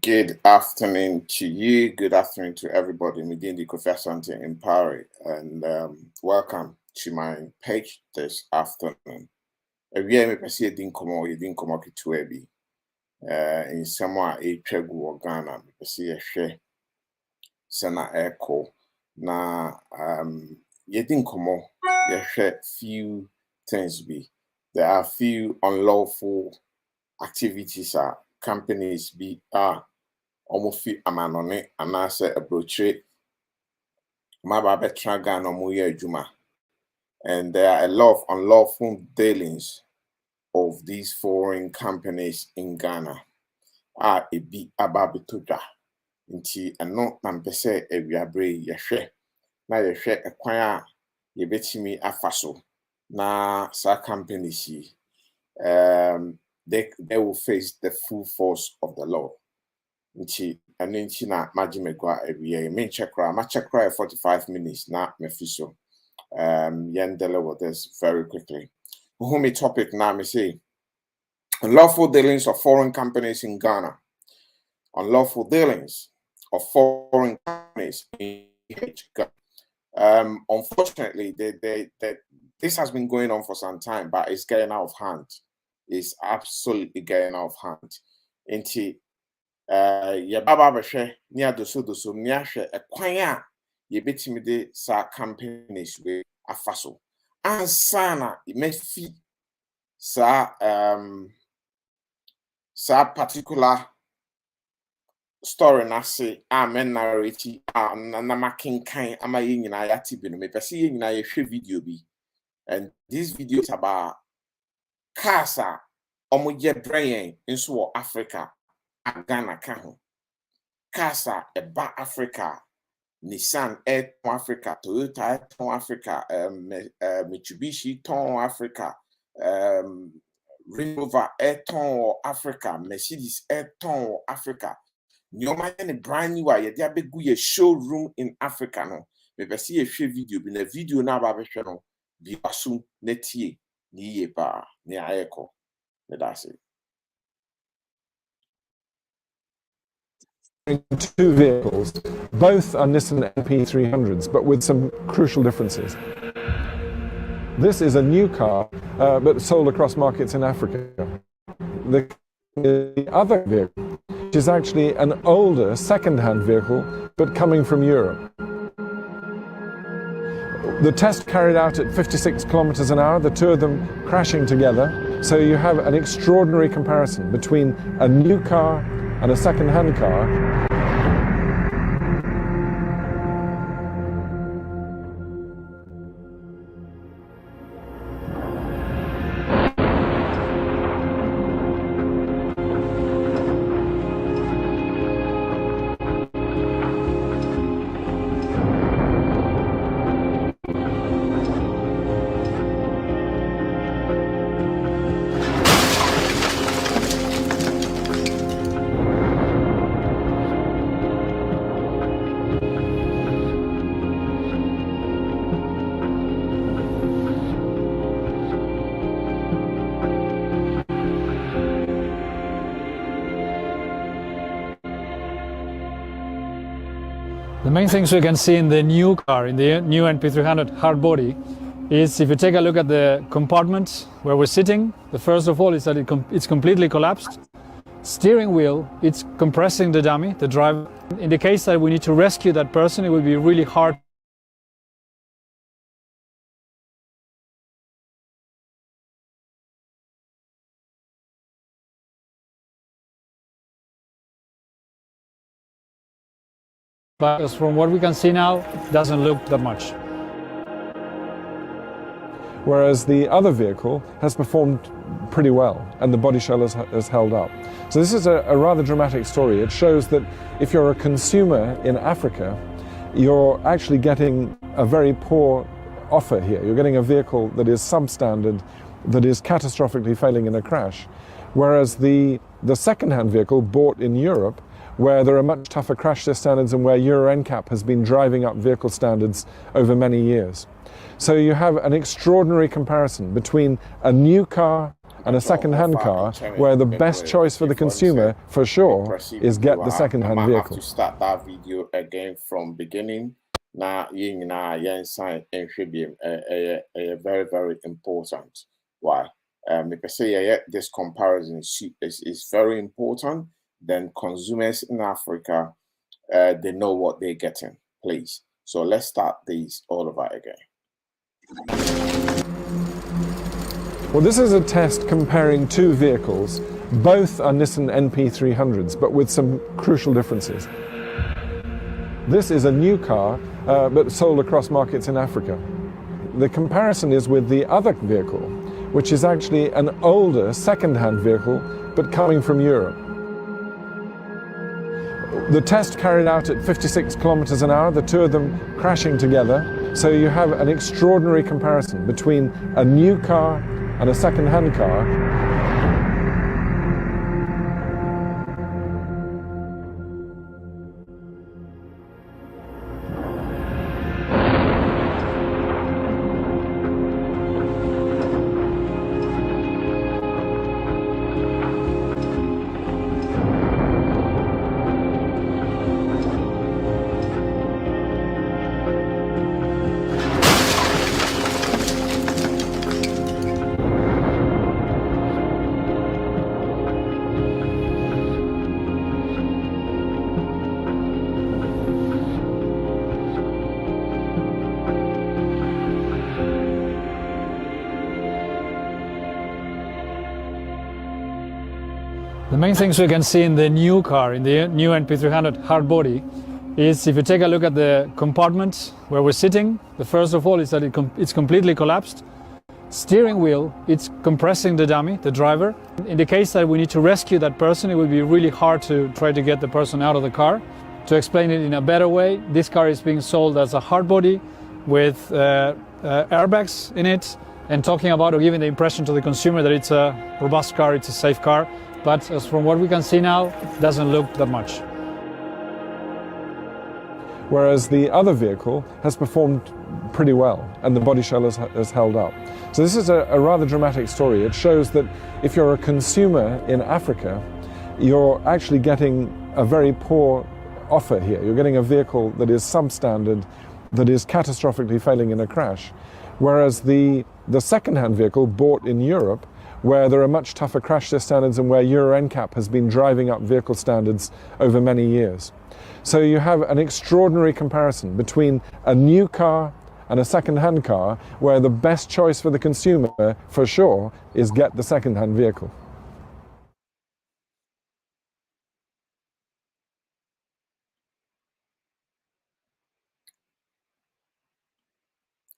Good afternoon to you. Good afternoon to everybody. Migindi Kofesante in Paris, and welcome to my page this afternoon. Every me pesi edin komo kituebi. In somewhere a chegu Ghana, me pesi ehwe sana echo na yedin komo yehwe few things be. There are few unlawful activities companies be almost fit amanone and I say a brochure Maba Ghana Muye Juma. And there are a lot of unlawful dealings of these foreign companies in Ghana. A be ababituda. Nti ano nampese ewiabre yehwe na yehwe ekwan yebetimi afaso na sa companies they will face the full force of the law. Nti eno nti na magimegwa ewie me check 45 minutes na mefiso yendele with this very quickly. Whom topic now me say unlawful dealings of foreign companies in Ghana. Unlawful dealings of foreign companies in Ghana. Unfortunately, this has been going on for some time, but it's getting out of hand. It's absolutely getting out of hand. Into ya baba behwe ni adoso ni ahwe ekwan a ye betimi de sa companies we afaso ansana mefi sa particular story na say amen narrative na makinkan ama ye nyina ya tibi no me pese ye nyina ye hwe video bi, and this video is about cars omo ye brain inso Africa Ghana kaho Casa Eba Africa, Nissan Air Africa, Toyota Air Africa, Mitsubishi Ton Africa, Range Rover Air Ton Africa, Mercedes Air Ton Africa. Nyoma any brand new way there be go showroom in Africa no. Me see a share video, be a video na ba be no bi asu netie ni ye ba ni ayeko. That's it. Two vehicles, both are Nissan NP300s, but with some crucial differences. This is a new car, but sold across markets in Africa. The other vehicle, which is actually an older second-hand vehicle, but coming from Europe. The test carried out at 56 kilometers an hour, the two of them crashing together. So you have an extraordinary comparison between a new car and a second-hand car. The main things we can see in the new car, in the new NP300 hard body, is if you take a look at the compartments where we're sitting, the first of all is that it's completely collapsed. Steering wheel, it's compressing the dummy, the driver. In the case that we need to rescue that person, it will be really hard. But from what we can see now, it doesn't look that much. Whereas the other vehicle has performed pretty well and the body shell has held up. So this is a rather dramatic story. It shows that if you're a consumer in Africa, you're actually getting a very poor offer here. You're getting a vehicle that is substandard, that is catastrophically failing in a crash. Whereas the second-hand vehicle bought in Europe, where there are much tougher crash test standards and where Euro NCAP has been driving up vehicle standards over many years. So you have an extraordinary comparison between a new car and a second-hand car, where the best choice for the consumer, for sure, is get the second-hand vehicle. I have to start that video again from beginning. Now, very, very important. Why? This comparison is very important. Then consumers in Africa, they know what they're getting, please. So let's start these all over again. Well, this is a test comparing two vehicles. Both are Nissan NP300s, but with some crucial differences. This is a new car, but sold across markets in Africa. The comparison is with the other vehicle, which is actually an older second-hand vehicle, but coming from Europe. The test carried out at 56 kilometers an hour, the two of them crashing together. So you have an extraordinary comparison between a new car and a second-hand car. The main things we can see in the new car, in the new NP300 hardbody, is if you take a look at the compartments where we're sitting, the first of all is that it's completely collapsed. Steering wheel, it's compressing the dummy, the driver. In the case that we need to rescue that person, it would be really hard to try to get the person out of the car. To explain it in a better way, this car is being sold as a hardbody with airbags in it, and talking about or giving the impression to the consumer that it's a robust car, it's a safe car. But as from what we can see now, it doesn't look that much. Whereas the other vehicle has performed pretty well, and the body shell has held up. So this is a rather dramatic story. It shows that if you're a consumer in Africa, you're actually getting a very poor offer here. You're getting a vehicle that is substandard, that is catastrophically failing in a crash. Whereas the second-hand vehicle bought in Europe, where there are much tougher crash test standards and where Euro NCAP has been driving up vehicle standards over many years. So you have an extraordinary comparison between a new car and a second-hand car, where the best choice for the consumer, for sure, is get the second-hand vehicle.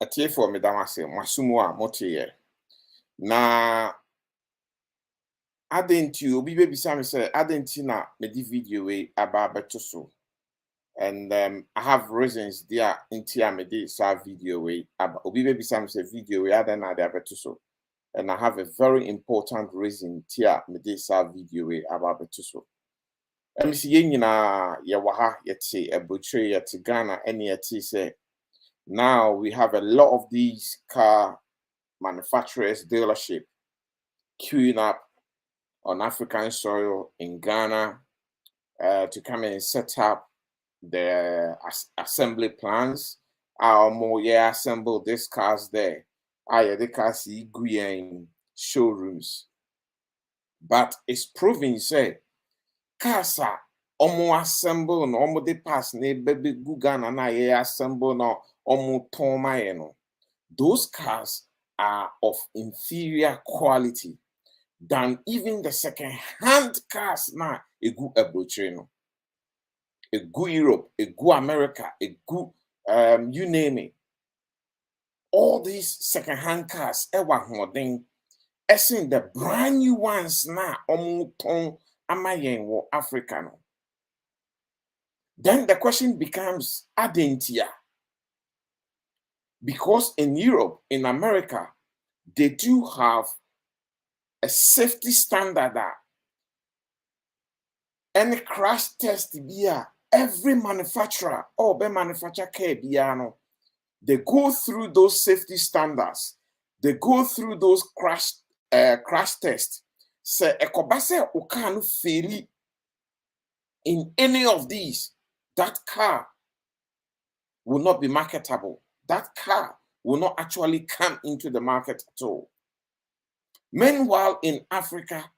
Atiefoɔ meda mo ase, mo asumu a mote yɛ. Na adenti obi bebisa me say adenti na me di video we aba beto so. And I have reasons there intia me di sa video we aba obi bebisa me say video we adan na de abeto so. And I have a very important reason tia me di sa video we aba beto so. MC ye nyina ye waha yete ebotwe yete Ghana ene yete say now we have a lot of these car manufacturers dealership queuing up on African soil in Ghana to come and set up the assembly plans. Assemble these cars there. The cars in showrooms. But it's proving, say, cars are assemble no de pass ne baby Ghana na assemble no toma. Those cars are of inferior quality than even the second-hand cars now. A good Abrochino, a good Europe, a good America, a good you name it. All these second-hand cars, as in the brand new ones now, African. Then the question becomes adentia. Because in Europe, in America, they do have a safety standard that any crash test every manufacturer or be manufacturer care they go through those safety standards. They go through those crash crash test. Say ekobase ukanu faili in any of these, that car will not be marketable. That car will not actually come into the market at all. Meanwhile, in Africa,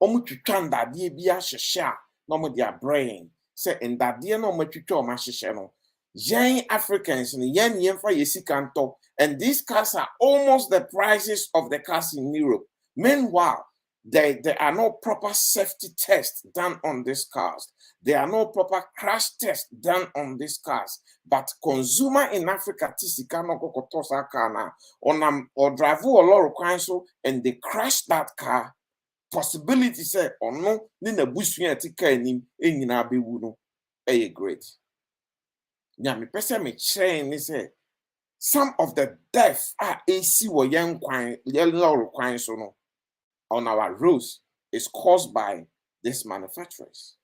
omutwitwa ndade bia hyehye a no mo dia brain say ndade no omutwitwa o ma hyehye no yen Africans no yen yemfa yesika nto, and these cars are almost the prices of the cars in Europe. Meanwhile, there are no proper safety tests done on these cars. There are no proper crash tests done on these cars. But consumer in Africa, tisika no kokotosa kana or drive a lot of cars and they crash that car. Possibility say or no, ni na busuya tika ni enyina bewu no great. Nya me pese me chain ni say some of the death are AC wo yen kwan yellow kwan so no on our roads is caused by these manufacturers.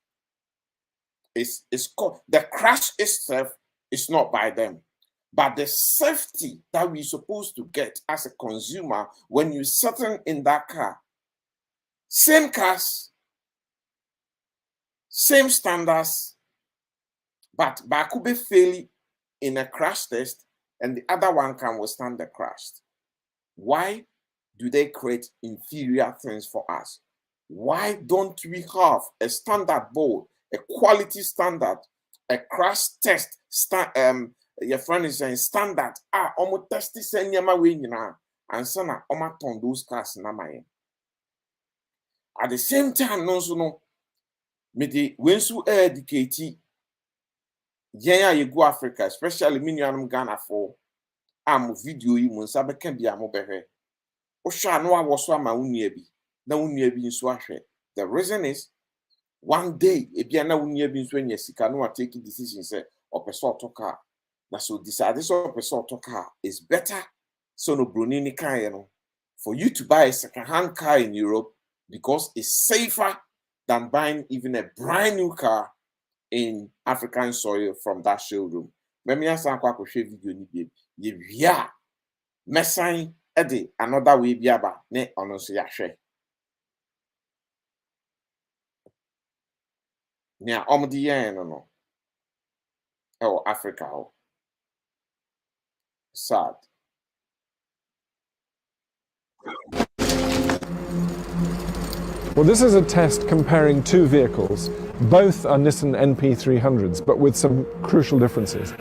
It's called the crash itself is not by them, but the safety that we're supposed to get as a consumer when you're sitting in that car. Same cars, same standards, but Bakube fail in a crash test and the other one can withstand the crash. Why do they create inferior things for us? Why don't we have a standard board, a quality standard, a crash test your friend is saying standard almost test senyama we nyina and sana ton those cars na my. At the same time no so no me the wensu educate yen ye go Africa, especially minianum Ghana for am video yi mun sabe kan bia mo behwe o hwa no awoso ama unia bi na unia bi nso ahwe. The reason is one day ebia na unia bi nso anya sika no take decision say opeso otoka na so decide so opeso otoka is better so no broni ni kan ye no for you to buy a second-hand car in Europe because it's safer than buying even a brand new car in African soil from that showroom. Memi asan kwa hwe video ni bi ye wia mesan ede another way biaba ne ono so ya hwe nya omdi yen no Africa ho sad. Well, this is a test comparing two vehicles. Both are Nissan NP300s, but with some crucial differences.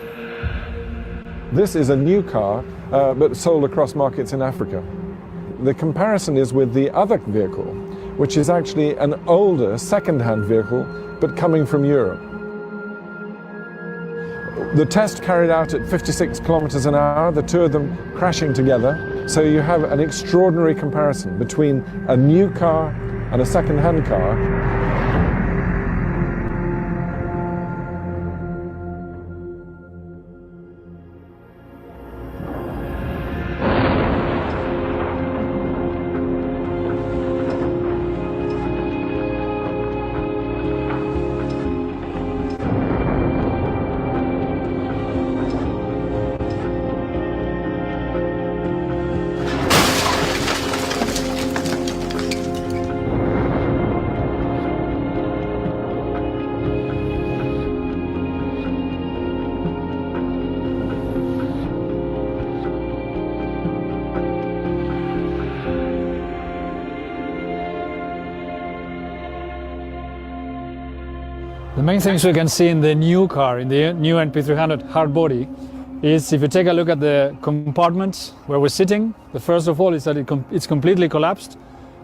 This is a new car, but sold across markets in Africa. The comparison is with the other vehicle, which is actually an older second-hand vehicle, but coming from Europe. The test carried out at 56 kilometers an hour, the two of them crashing together. So you have an extraordinary comparison between a new car and a second-hand car. The main things we can see in the new car, in the new NP300 hardbody, is if you take a look at the compartments where we're sitting, the first of all is that it's completely collapsed.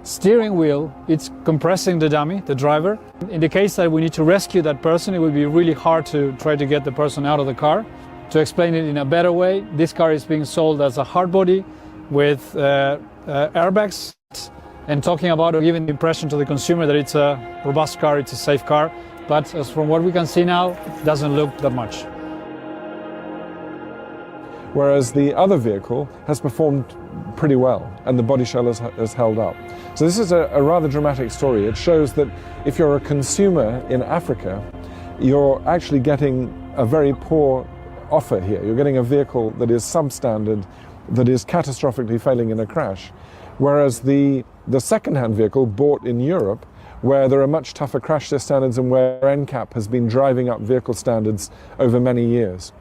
Steering wheel, it's compressing the dummy, the driver. In the case that we need to rescue that person, it would be really hard to try to get the person out of the car. To explain it in a better way, this car is being sold as a hardbody with airbags, and talking about or giving the impression to the consumer that it's a robust car, it's a safe car. But as from what we can see now, it doesn't look that much. Whereas the other vehicle has performed pretty well and the body shell has held up. So this is a rather dramatic story. It shows that if you're a consumer in Africa, you're actually getting a very poor offer here. You're getting a vehicle that is substandard, that is catastrophically failing in a crash. Whereas the the second-hand vehicle bought in Europe, where there are much tougher crash test standards and where NCAP has been driving up vehicle standards over many years.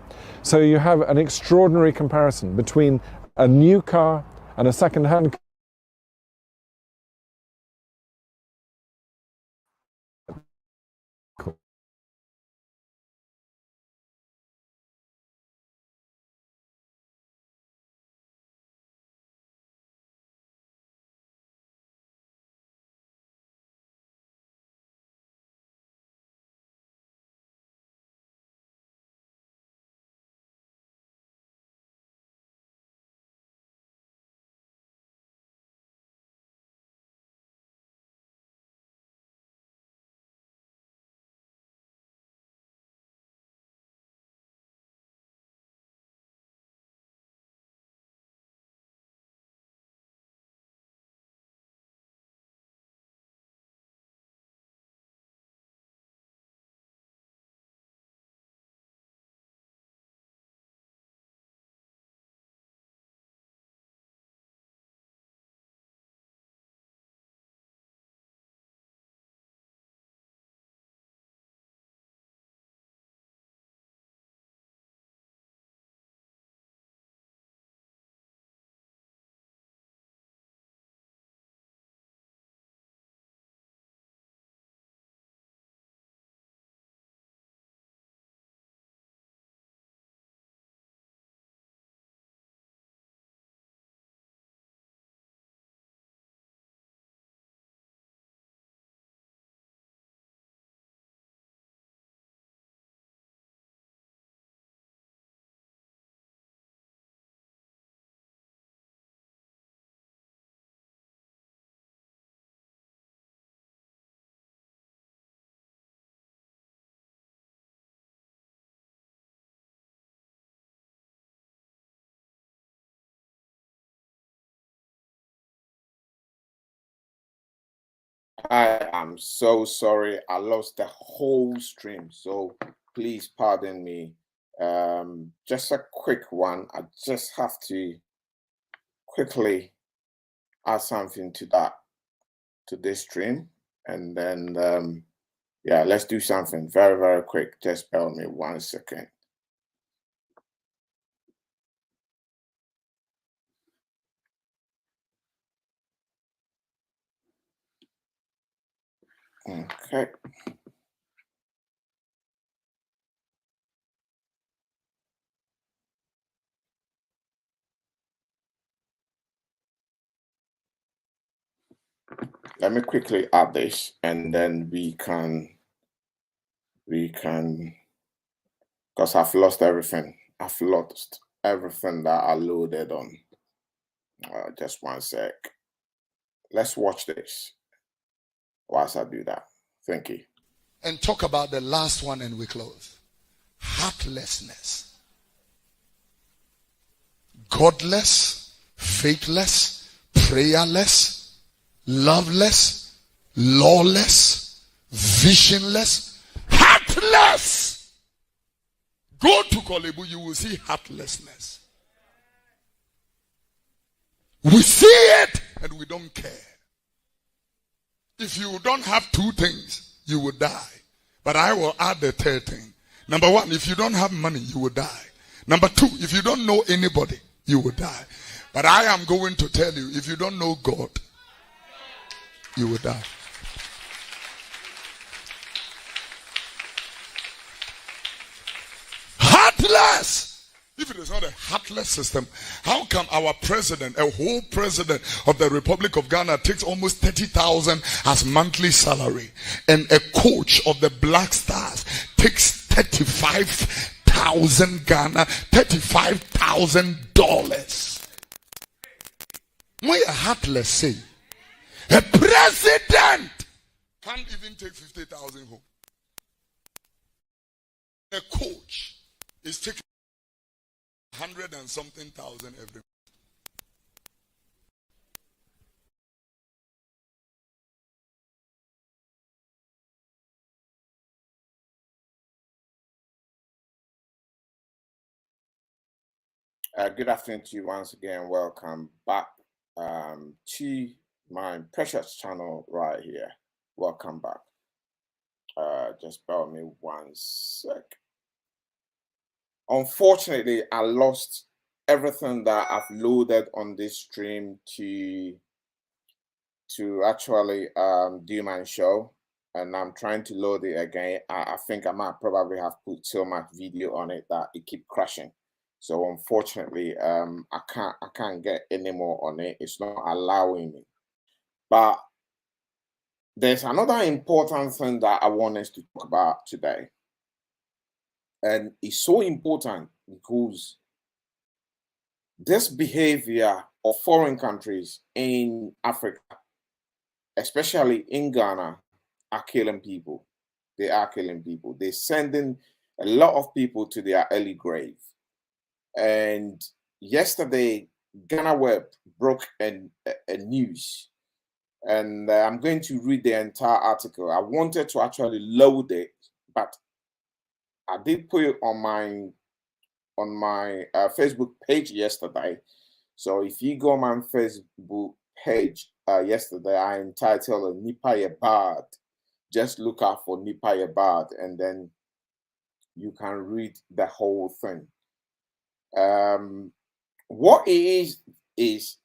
So you have an extraordinary comparison between a new car and a second-hand car. I am so sorry. I lost the whole stream, so please pardon me. Just a quick one. I just have to quickly add something to this stream, and then yeah, let's do something very, very quick. Just bear with me 1 second. Okay. Let me quickly add this, and then we can, because I've lost everything. I've lost everything that I loaded on. Just 1 sec. Let's watch this whilst I do that. Thank you. And talk about the last one and we close. Heartlessness. Godless, faithless, prayerless, loveless, lawless, visionless, heartless. Go to Kolebu, you will see heartlessness. We see it and we don't care. If you don't have two things, you will die. But I will add the third thing. Number one, if you don't have money, you will die. Number two, if you don't know anybody, you will die. But I am going to tell you, if you don't know God, you will die. Heartless! If it is not a heartless system, how come our president, a whole president of the Republic of Ghana, takes almost 30,000 as monthly salary, and a coach of the Black Stars takes 35,000 Ghana, $35,000? Why a heartless say? A president can't even take 50,000 home. A coach is taking 100 and something thousand every Good afternoon to you once again. Welcome back. Chi my precious channel right here. Welcome back. Just bear with me one sec. Unfortunately, I lost everything that I've loaded on this stream to actually do my show, and I'm trying to load it again. I think I might probably have put so much video on it that it keep crashing. So unfortunately, I can't get any more on it. It's not allowing me. But there's another important thing that I want us to talk about today. And it's so important because this behavior of foreign countries in Africa, especially in Ghana, are killing people. They are killing people. They're sending a lot of people to their early grave. And yesterday, Ghana Web broke a news, and I'm going to read the entire article. I wanted to actually load it, but I did put it on my Facebook page yesterday. So if you go on my Facebook page yesterday, I entitled Nipa Bad. Just look out for Nipa Bad, and then you can read the whole thing. What it is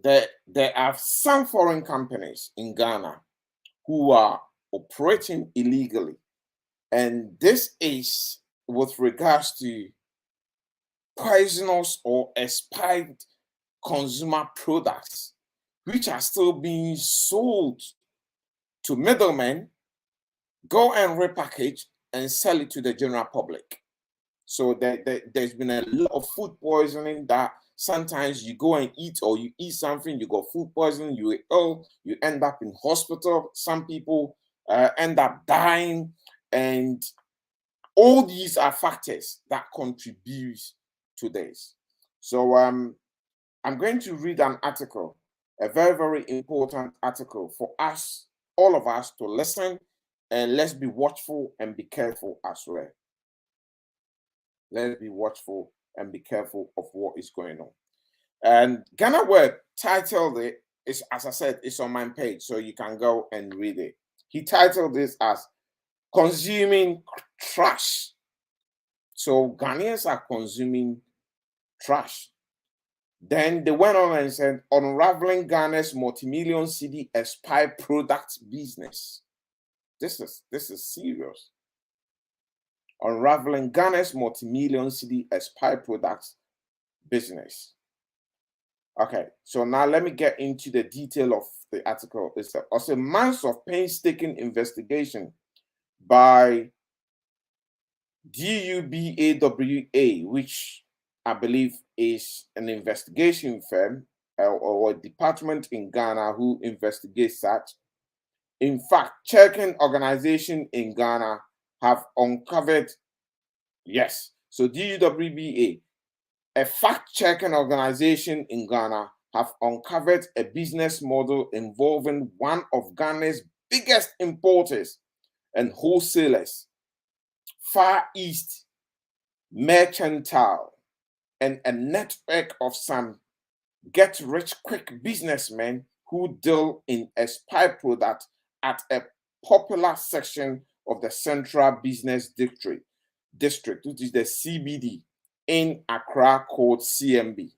that there are some foreign companies in Ghana who are operating illegally, and this is with regards to poisonous or expired consumer products, which are still being sold to middlemen, go and repackage and sell it to the general public. So there's been a lot of food poisoning that sometimes you go and eat, or you eat something, you got food poisoning, you ill, you end up in hospital. Some people end up dying, and all these are factors that contribute to this. So I'm going to read an article, a very, very important article for us, all of us, to listen, and let's be watchful and be careful as well. Let's be watchful and be careful of what is going on. And Ghana Web titled it, is, as I said, it's on my page, so you can go and read it. He titled this as Consuming Trash. So Ghanaians are consuming trash. Then they went on and said, unraveling Ghana's multi-million cedi expired products business. This is serious. Unraveling Ghana's multi-million cedi expired products business. Okay, so now let me get into the detail of the article. It's also months of painstaking investigation by DUBAWA, which I believe is an investigation firm or a department in Ghana who investigates that. In fact, checking organization in Ghana have uncovered, yes, so DUWBA, a fact-checking organization in Ghana, have uncovered a business model involving one of Ghana's biggest importers and wholesalers, Far East Mercantile, and a network of some get-rich-quick businessmen who deal in expired products at a popular section of the Central Business District, which is the CBD in Accra, called CMB.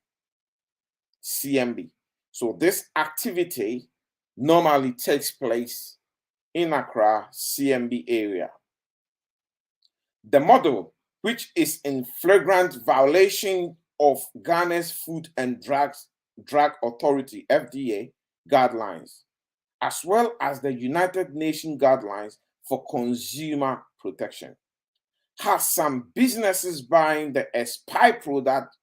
So this activity normally takes place in Accra, CMB area. The model, which is in flagrant violation of Ghana's Food and Drug Authority, FDA, guidelines, as well as the United Nations guidelines for consumer protection, has some businesses buying the expired product,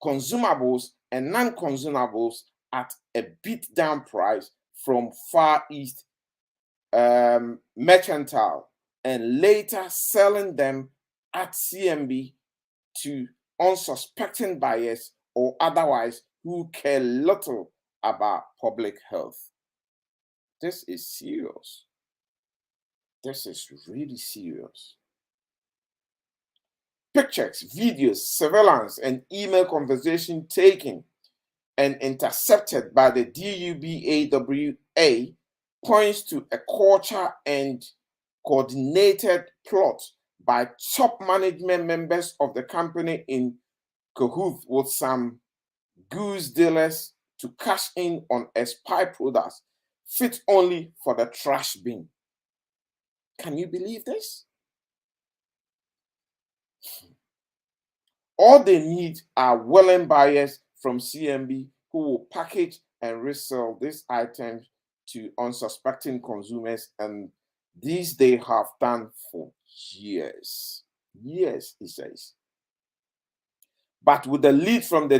consumables and non-consumables at a beat down price from Far East Mercantile, and later selling them at CMB to unsuspecting buyers or otherwise who care little about public health. This is serious. This is really serious. Pictures, videos, surveillance, and email conversation taken and intercepted by the DUBAWA points to a culture and coordinated plot by top management members of the company in cahoots with some goose dealers to cash in on spy products fit only for the trash bin. Can you believe this? All they need are willing buyers from CMB who will package and resell these items to unsuspecting consumers, and this they have done for years. Years, he says. But with the lead from the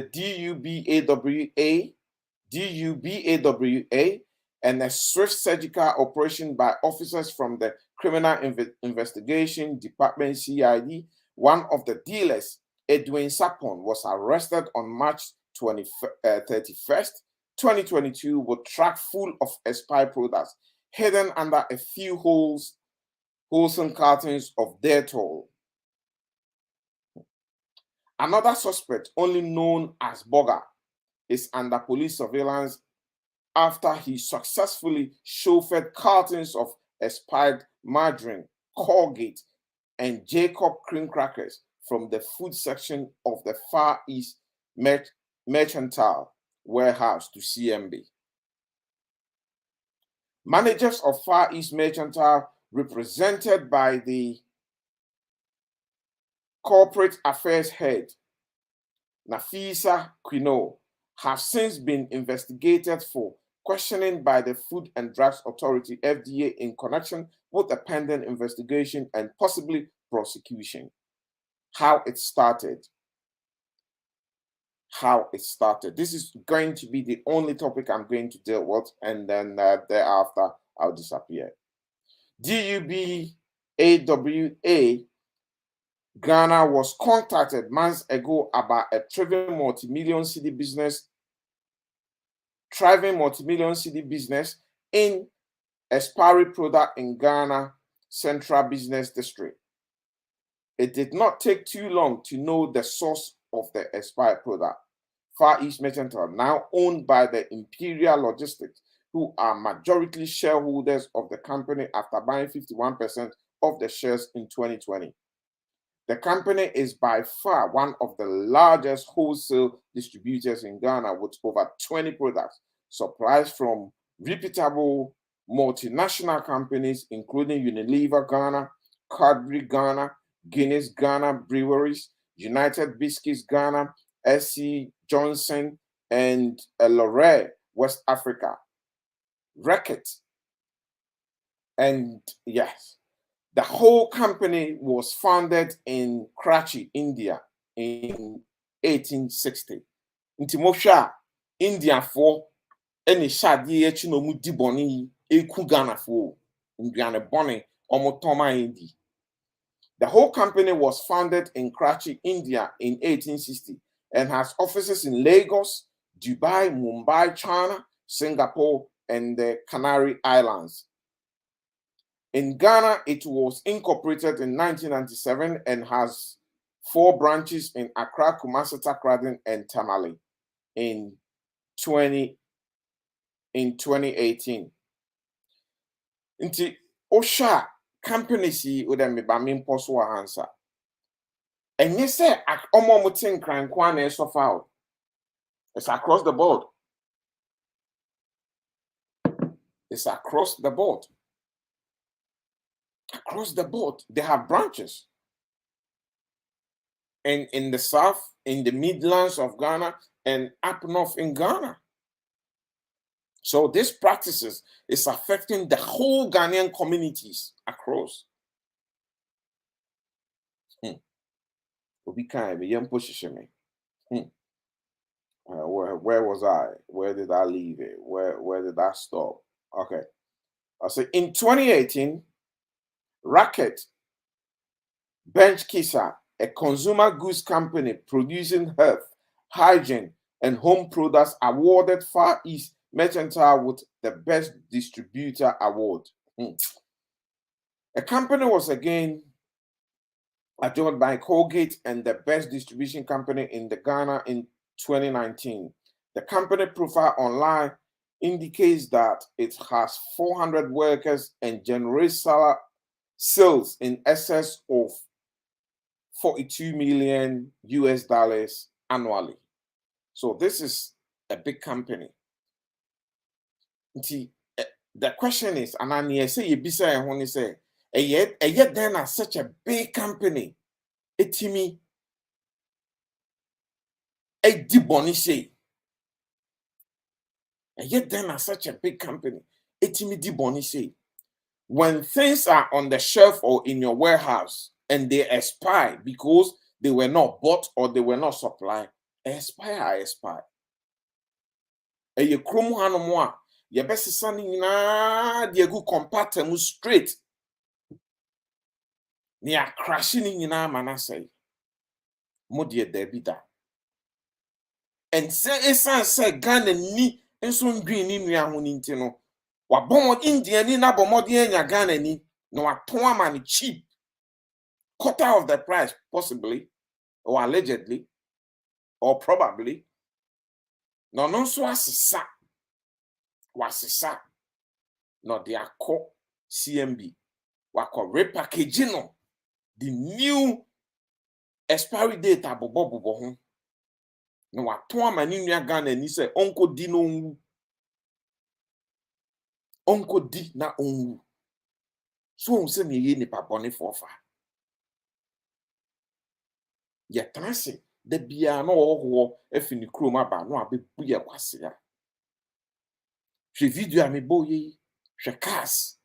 DUBAWA, and a swift surgical operation by officers from the Criminal Investigation Department, CID, one of the dealers, Edwin Sapon, was arrested on March 31st, 2022, with truck full of spy products hidden under a few wholesome cartons of Dettol. Another suspect, only known as Bogger, is under police surveillance after he successfully chauffeured cartons of expired margarine, Colgate, and Jacob cream crackers from the food section of the Far East Mercantile Warehouse to CMB. Managers of Far East Mercantile, represented by the corporate affairs head, Nafisa Quino, have since been investigated for questioning by the Food and Drugs Authority, FDA, in connection with a pending investigation and possibly prosecution. How it started. This is going to be the only topic I'm going to deal with, and then thereafter I'll disappear. DUBAWA Ghana was contacted months ago about a thriving multi-million city business in expiry product in Ghana Central Business District. It did not take too long to know the source of the expired product. Far East Mercantile, now owned by the Imperial Logistics, who are majority shareholders of the company after buying 51% of the shares in 2020. The company is by far one of the largest wholesale distributors in Ghana, with over 20 products supplied from reputable multinational companies including Unilever Ghana, Cadbury Ghana, Guinness Ghana Breweries, United Biscuits Ghana, SC Johnson, and L'Oreal West Africa, Reckitt. And yes, the whole company was founded in Karachi, India in 1860. Nti mohwa India for any shadi echi no mu di boni eku Ghana for Indiana boni omotoma indi. The whole company was founded in Karachi, India in 1860 and has offices in Lagos, Dubai, Mumbai, China, Singapore, and the Canary Islands. In Ghana, it was incorporated in 1997 and has 4 branches in Accra, Kumasi, Takoradi, and Tamale in 2018. Nti Osha company si udemi ba mi mposo wa hansa. Enye se omo mutin krankwa na eso foul. It's across the board. It's across the board. Across the board, they have branches. And in the south, in the Midlands of Ghana, and up north in Ghana. So these practices is affecting the whole Ghanaian communities across. Where was I? Where did I leave it? Where did I stop? Okay. I say in 2018, Racket Bench Kisa, a consumer goods company producing health, hygiene, and home products, awarded Far East Mercantile with the Best Distributor Award. The company was again adjoined by Colgate and the Best Distribution Company in the Ghana in 2019. The company profile online indicates that it has 400 workers and generates sales in excess of 42 million US dollars annually. So this is a big company. The question is, and I say you be saying when you say, yet then as such a big company, etimi a diboni say. Yet then as such a big company, etimi diboni say. When things are on the shelf or in your warehouse and they expire because they were not bought or they were not supplied, expire. A chrome hanomwa, your best son in the good compartment straight. Near crashing in manasay. Modia debida. And say Ghana ni and some green in Yamunintino. Wabon Indian in Abomodi and Ghana ni no a man cheap. Quarter of the price, possibly, or allegedly, or probably. No so was sa. No they are called CMB. Wako repackaging the new expiry date abobo. No a man in Ghana ni say Uncle Dino. Uncle di na onwu. So say me ye nipa boni fofa. Ye transe de bia no wo efini krom aba no abebu ye kwase ya. Hwe video a me boye hwe cars.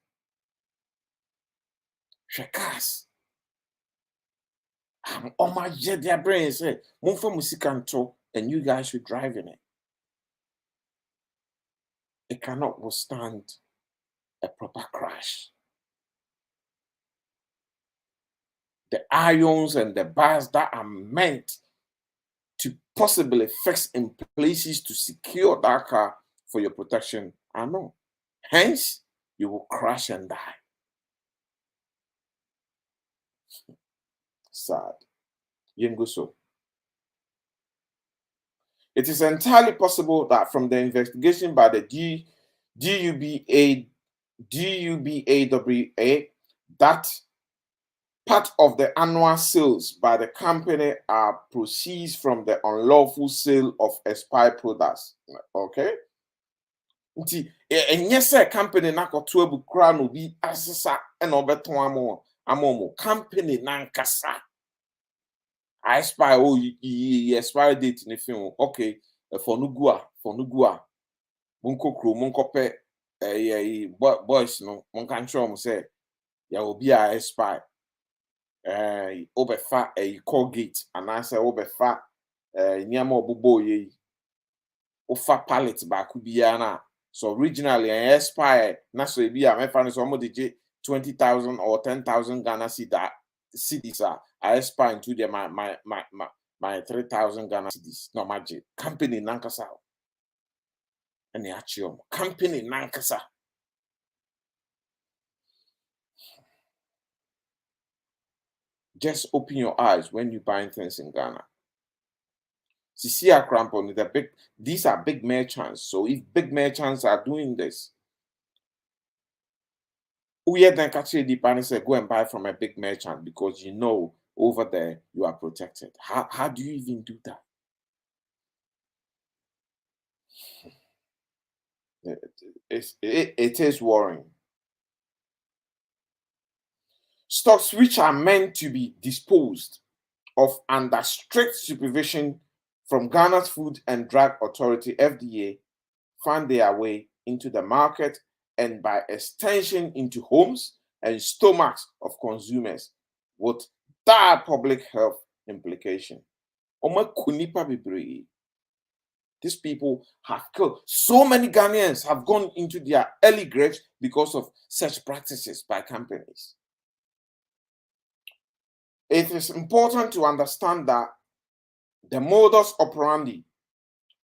On my jet their brain say monfa musika nto and you guys should drive in it. It cannot withstand a proper crash. The irons and the bars that are meant to possibly fix in places to secure that car for your protection are not. Hence, you will crash and die. Sad. Yenguso. It is entirely possible that from the investigation by the DUBAWA that part of the annual sales by the company are proceeds from the unlawful sale of expired products. Okay? And yes, a company na koto ebu kra no bi asesa e na obeton amomo company nankasa. I expire expire date in the film. Okay, for nugua. Munko kro munko pe boys no mun kan show mo say ya obi a expire obefa Colgate and answer obefa nyama obobo ye ofa pallet back bia na. So originally I expire na so e bia me fa no so mo dey 20,000 or 10,000 Ghana cedis I expire into the my 3,000 Ghana cedis. No magic. Company nankasa. And the actual company nankasa. Just open your eyes when you buying things in Ghana. See a crampon, these are big merchants. So if big merchants are doing this, we then catch a deep and say, go and buy from a big merchant because you know over there you are protected. How do you even do that? It is worrying. Stocks which are meant to be disposed of under strict supervision from Ghana's Food and Drug Authority, FDA, find their way into the market and by extension into homes and stomachs of consumers with dire public health implication. These people have killed. So many Ghanaians have gone into their early graves because of such practices by companies. It is important to understand that the modus operandi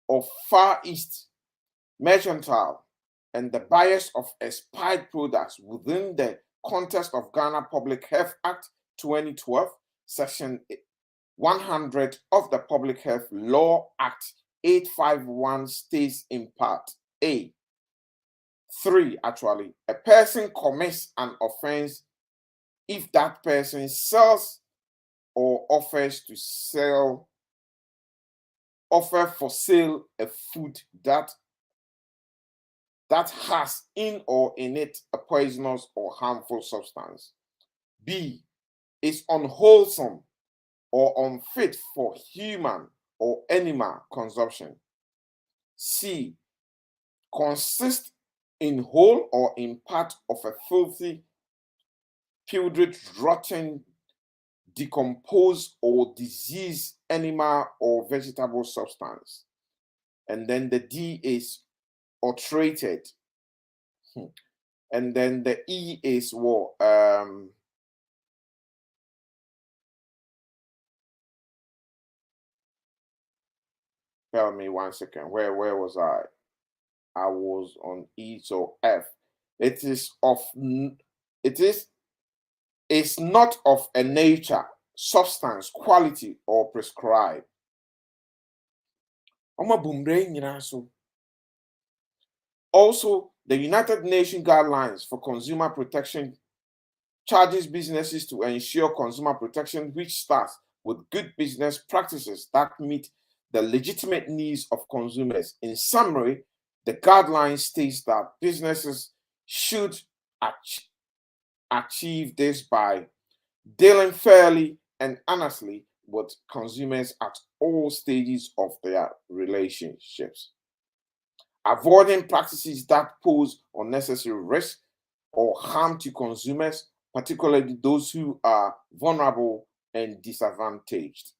of Far East mercantile and the bias of expired products within the context of Ghana Public Health Act 2012, Section 100 of the Public Health Law Act 851 states in part A. 3, actually, a person commits an offense if that person sells or offers to sell, offer for sale a food that has in or in it a poisonous or harmful substance. B, is unwholesome or unfit for human or animal consumption. C, consists in whole or in part of a filthy, putrid, rotten, decomposed, or diseased animal or vegetable substance. And then the D is alterated. And then the E is what? Tell me 1 second. Where was I? I was on E, so F. It is of it is not of a nature, substance, quality, or prescribed. Also, the United Nations guidelines for consumer protection charges businesses to ensure consumer protection, which starts with good business practices that meet the legitimate needs of consumers. In summary, the guideline states that businesses should achieve this by dealing fairly and honestly with consumers at all stages of their relationships, avoiding practices that pose unnecessary risk or harm to consumers, particularly those who are vulnerable and disadvantaged,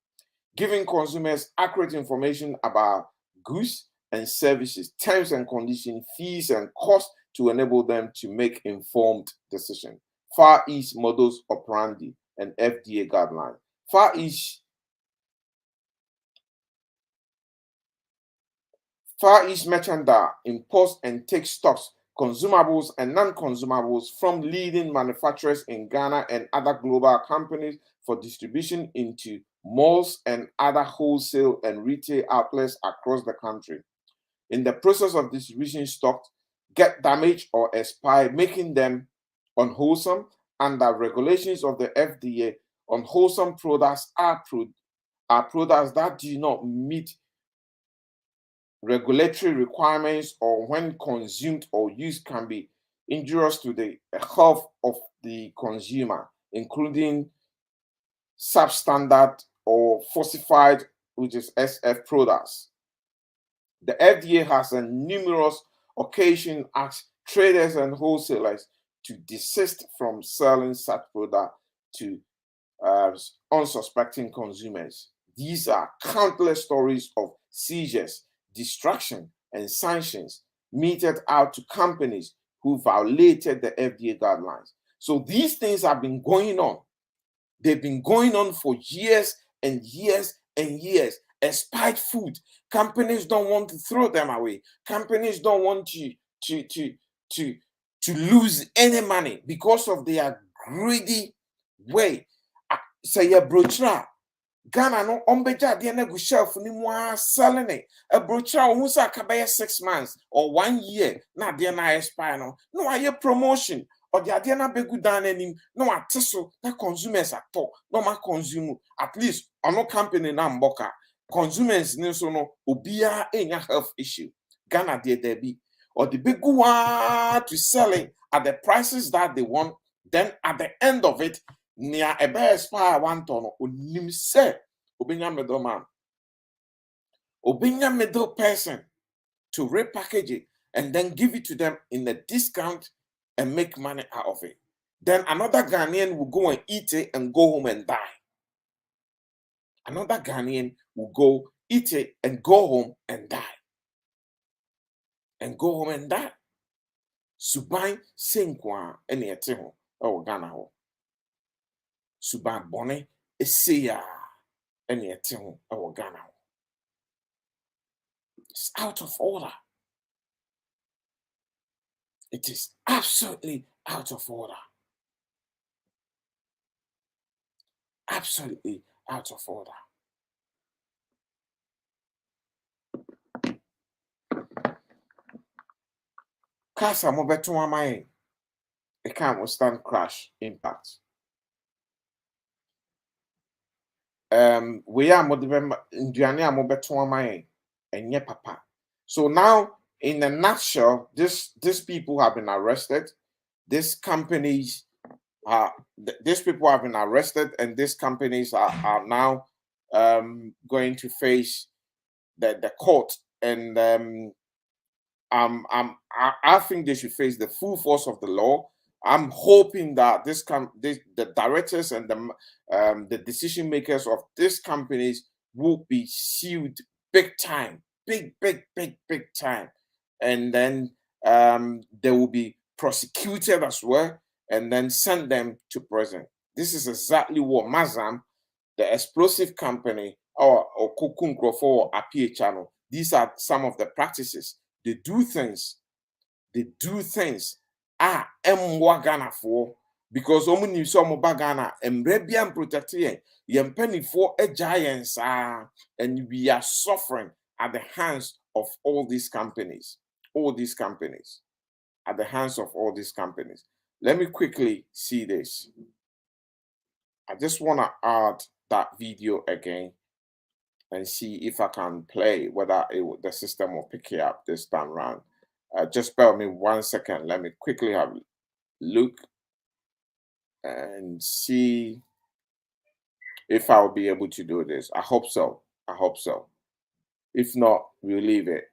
giving consumers accurate information about goods and services, terms and conditions, fees and costs to enable them to make informed decisions. Far East modus operandi and FDA guidelines. Far East merchandise imports and takes stocks, consumables and non-consumables from leading manufacturers in Ghana and other global companies for distribution into malls and other wholesale and retail outlets across the country. In the process of distribution, stocks get damaged or expire, making them unwholesome. Under regulations of the FDA, unwholesome products are products that do not meet regulatory requirements, or when consumed or used can be injurious to the health of the consumer, including substandard or falsified, which is SF products. The FDA has on numerous occasions asked traders and wholesalers to desist from selling such products to unsuspecting consumers. These are countless stories of seizures, destruction, and sanctions meted out to companies who violated the FDA guidelines. So these things have been going on. They've been going on for years and years and years. Expired food, companies don't want to throw them away. Companies don't want to lose any money because of their greedy way. Say a brochure. Ghana no ombeja de na go shelf ni mu selling it. A brochure who sa ka 6 months or 1 year na de na expire no aye promotion or the ade na begu dan anim no ateso na consumers ato no ma consume at least ono company na mboka consumers ni so no obia enya health issue. Ghana de there be or the big one to sell it at the prices that they want. Then at the end of it, near a bear expire 1 ton onim se obinya middleman, obinya middle person to repackage it and then give it to them in a discount and make money out of it. Then another Ghanaian will go and eat it and go home and die. Another Ghanaian will go eat it and go home and die. And go home and die. Suban senkwa ene ete ho o Ghana ho. Suban bone eseya ene ete ho o Ghana ho. It's out of order. It is absolutely out of order. Absolutely out of order. cars are more to my it can't withstand crash impact. We are more Indiana more better my and yeah papa. So now in a nutshell, these people have been arrested. These companies these people have been arrested, and these companies are now going to face the court, and I think they should face the full force of the law. I'm hoping that the directors and the decision makers of these companies will be sued big time, big time, and then they will be prosecuted as well, and then send them to prison. This is exactly what Mazam, the explosive company, or Kukunkro for Apie channel. These are some of the practices. They do things emwa Ghana for because omuni so mo Ghana emrebia protect yen penny for a giants and we are suffering at the hands of all these companies at the hands of all these companies. Let me quickly see this. I just want to add that video again and see if I can play whether the system will pick it up this time around. Just bear with me 1 second. Let me quickly have a look and see if I'll be able to do this. I hope so. If not, we'll leave it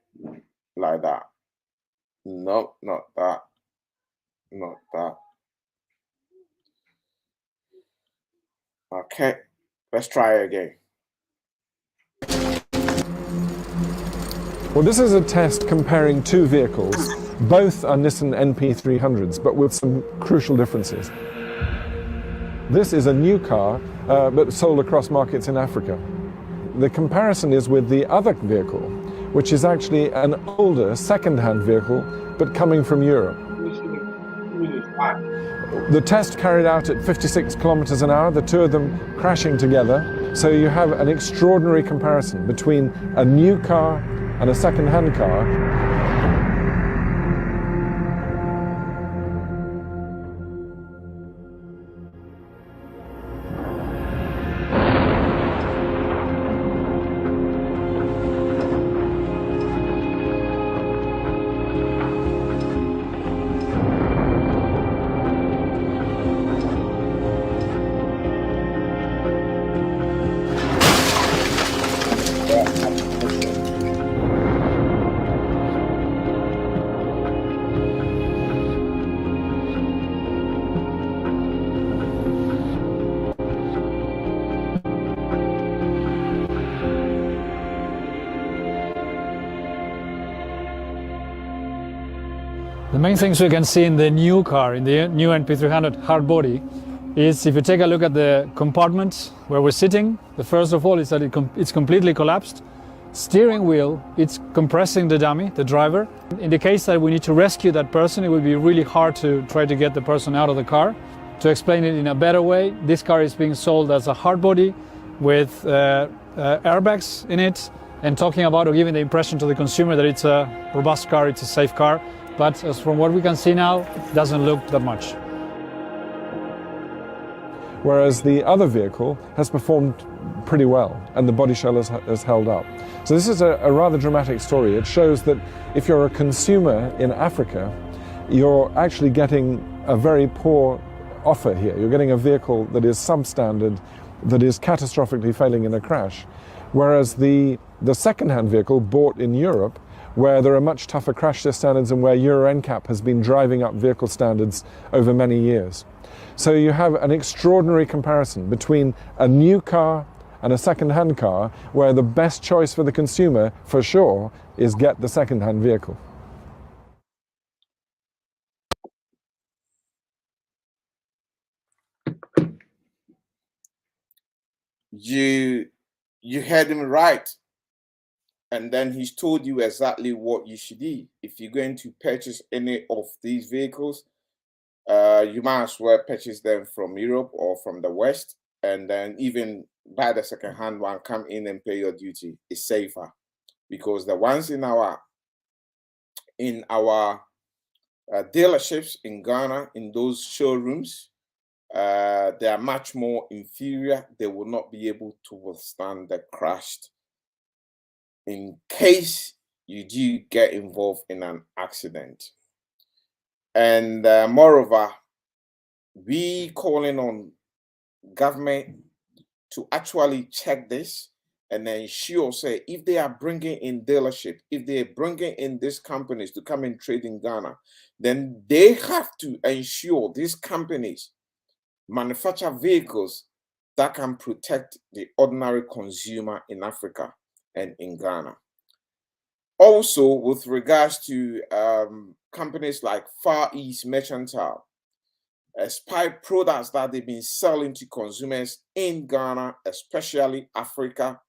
like that. No, not that. Okay, let's try again. Well, this is a test comparing two vehicles. Both are Nissan NP300s, but with some crucial differences. This is a new car, but sold across markets in Africa. The comparison is with the other vehicle, which is actually an older second-hand vehicle, but coming from Europe. The test carried out at 56 kilometers an hour, the two of them crashing together. So you have an extraordinary comparison between a new car and a second-hand car. The main things we can see in the new car, in the new NP300 hard body, is if you take a look at the compartments where we're sitting, the first of all is that it's completely collapsed. Steering wheel, it's compressing the dummy, the driver. In the case that we need to rescue that person, it would be really hard to try to get the person out of the car. To explain it in a better way, this car is being sold as a hard body with airbags in it, and talking about or giving the impression to the consumer that it's a robust car, it's a safe car. But as from what we can see now, it doesn't look that much. Whereas the other vehicle has performed pretty well and the body shell has held up. So this is a rather dramatic story. It shows that if you're a consumer in Africa, you're actually getting a very poor offer here. You're getting a vehicle that is substandard, that is catastrophically failing in a crash. Whereas the second-hand vehicle bought in Europe, where there are much tougher crash test standards and where Euro NCAP has been driving up vehicle standards over many years. So you have an extraordinary comparison between a new car and a second-hand car, where the best choice for the consumer, for sure, is get the second-hand vehicle. You heard him right. And then he's told you exactly what you should do. If you're going to purchase any of these vehicles, you might as well purchase them from Europe or from the West, and then even buy the second-hand one, come in and pay your duty. It's safer, because the ones in our dealerships in Ghana, in those showrooms, they are much more inferior. They will not be able to withstand the crash in case you do get involved in an accident. And moreover, we calling on government to actually check this and ensure, say, if they are bringing in dealership, if they are bringing in these companies to come and trade in Ghana, then they have to ensure these companies manufacture vehicles that can protect the ordinary consumer in Africa and in Ghana. Also, with regards to companies like Far East Mercantile, expired products that they've been selling to consumers in Ghana, especially Africa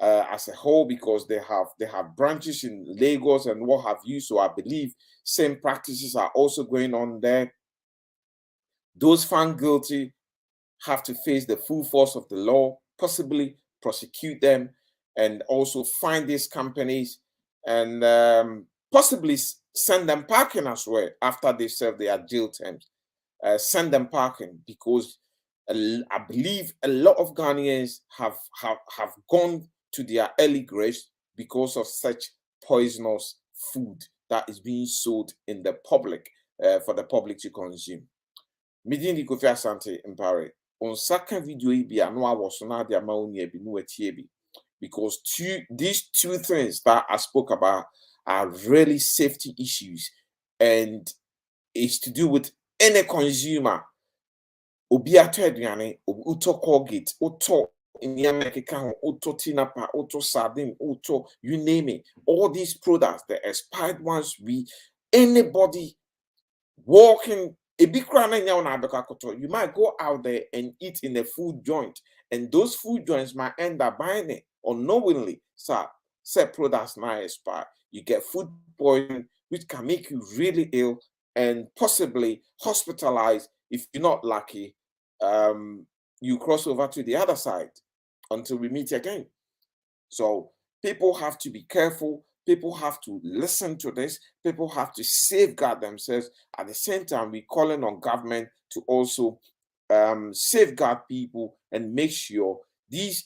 as a whole, because they have branches in Lagos and what have you. So I believe same practices are also going on there. Those found guilty have to face the full force of the law, possibly prosecute them, and also fine these companies and possibly send them packing as well after they serve their jail terms. Send them packing, because I believe a lot of Ghanaians have gone to their early graves because of such poisonous food that is being sold in the public for the public to consume. Midin di Kofi Asante Mpare. On second video be anwa was na dia mauni bi no atie bi, because these two things that I spoke about are really safety issues, and it's to do with any consumer. Obi ato aduane, uto Colgate, uto Nyamekeka, uto Tinapa, uto Sardine, uto you name it. All these products, the expired ones, anybody walking. You might go out there and eat in a food joint, and those food joints might end up buying it unknowingly. So, said products now expire. You get food poisoning, which can make you really ill and possibly hospitalized. If you're not lucky, you cross over to the other side until we meet again. So people have to be careful. People have to listen to this. People have to safeguard themselves. At the same time, we're calling on government to also safeguard people and make sure these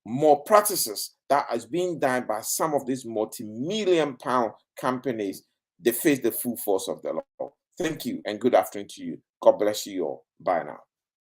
more practices that is being done by some of these multi-million-pound companies, they face the full force of the law. Thank you and good afternoon to you. God bless you all. Bye now.